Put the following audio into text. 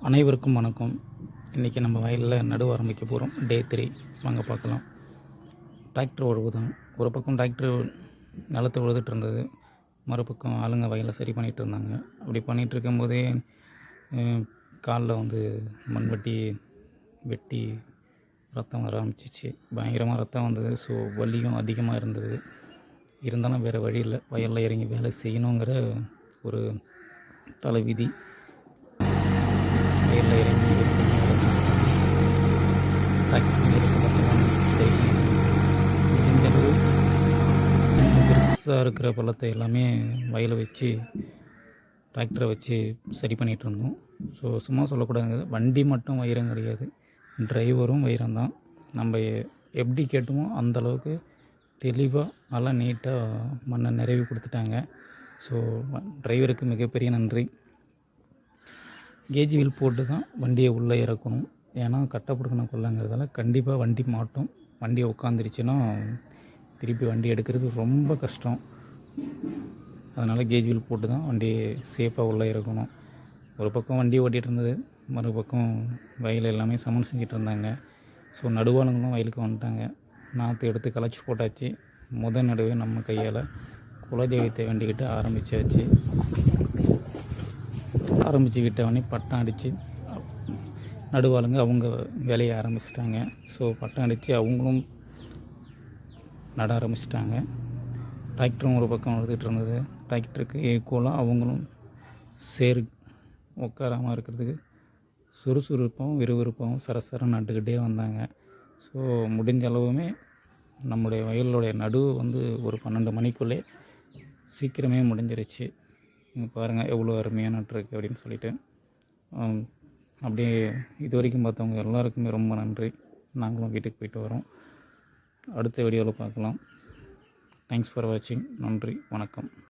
அனைவருக்கும் வணக்கம். இன்றைக்கி நம்ம வயலில் நடுவு ஆரம்பிக்க போகிறோம். டே 3 வாங்க பார்க்கலாம். டிராக்டர் உழுவுதான். ஒரு பக்கம் டிராக்டர் நிலத்தை உழுதுட்டு இருந்தது, மறுபக்கம் ஆளுங்க வயலை சரி பண்ணிகிட்டு இருந்தாங்க. அப்படி பண்ணிகிட்டு இருக்கும்போதே காலில் மண் வெட்டி ரத்தம் வர ஆரம்பிச்சிச்சு. பயங்கரமாக ரத்தம் வந்தது. ஸோ வலியும் அதிகமாக இருந்தது. இருந்தாலும் வேறு வழி இல்லை, வயலில் இறங்கி வேலை செய்யணுங்கிற ஒரு தலைவிதி. வயலில் இறங்கி முடிஞ்சளவு பெருசாக இருக்கிற பள்ளத்தை எல்லாமே வயலை வச்சு டிராக்டரை வச்சு சரி பண்ணிகிட்டு இருந்தோம். ஸோ சும்மா சொல்லக்கூடாதுங்க, வண்டி மட்டும் வைரம் கிடையாது, டிரைவரும் வைரம் தான். நம்ம எப்படி கேட்டோமோ அந்தளவுக்கு தெளிவாக நல்லா நீட்டாக மண்ணை நிறைவு கொடுத்துட்டாங்க. ஸோ டிரைவருக்கு மிகப்பெரிய நன்றி. கேஜ் வீல் போட்டு தான் வண்டியை உள்ளே இறக்கணும். ஏன்னா கட்டப்படுத்தின கொள்ளங்கிறதால கண்டிப்பாக வண்டி மாட்டும். வண்டியை உட்காந்துருச்சுன்னா திருப்பி வண்டி எடுக்கிறது ரொம்ப கஷ்டம். அதனால் கேஜ் வீல் போட்டு தான் வண்டியை சேஃபாக உள்ளே இறக்கணும். ஒரு பக்கம் வண்டி ஓட்டிகிட்டு இருந்தது, மறுபக்கம் வயல் எல்லாமே சமன் செஞ்சிட்டு இருந்தாங்க. ஸோ நடுவாளுங்களும் வயலுக்கு வந்துட்டாங்க. நாற்று எடுத்து களைச்சி போட்டாச்சு. நடுவே நம்ம கையால் குலதெய்வத்தை வேண்டிக்கிட்டு ஆரம்பித்து விட்டவொடனே பட்டம் அடித்து நடுவாளுங்க அவங்க வேலையை ஆரம்பிச்சிட்டாங்க. ஸோ பட்டம் அடித்து அவங்களும் நட ஆரம்பிச்சிட்டாங்க. டிராக்டரும் ஒரு பக்கம் எடுத்துகிட்டு இருந்தது. டிராக்டருக்கு ஈக்குவலாக அவங்களும் உட்காராமல் இருக்கிறதுக்கு சுறுசுறுப்பாகவும் விறுவிறுப்பாகவும் சரசரம் நட்டுக்கிட்டே வந்தாங்க. ஸோ முடிஞ்ச அளவுமே நம்முடைய வயலுடைய நடுவு ஒரு 12 மணிக்குள்ளே சீக்கிரமே முடிஞ்சிருச்சு. நீங்கள் பாருங்கள் எவ்வளோ அருமையாக நட்டுருக்கு அப்படின்னு சொல்லிட்டு. அப்படியே இது வரைக்கும் பார்த்தவங்க எல்லாருக்குமே ரொம்ப நன்றி. நாங்களும் வீட்டுக்கு போயிட்டு வரோம். அடுத்த வீடியோவில் பார்க்கலாம். தேங்க்ஸ் ஃபார் வாட்சிங். நன்றி, வணக்கம்.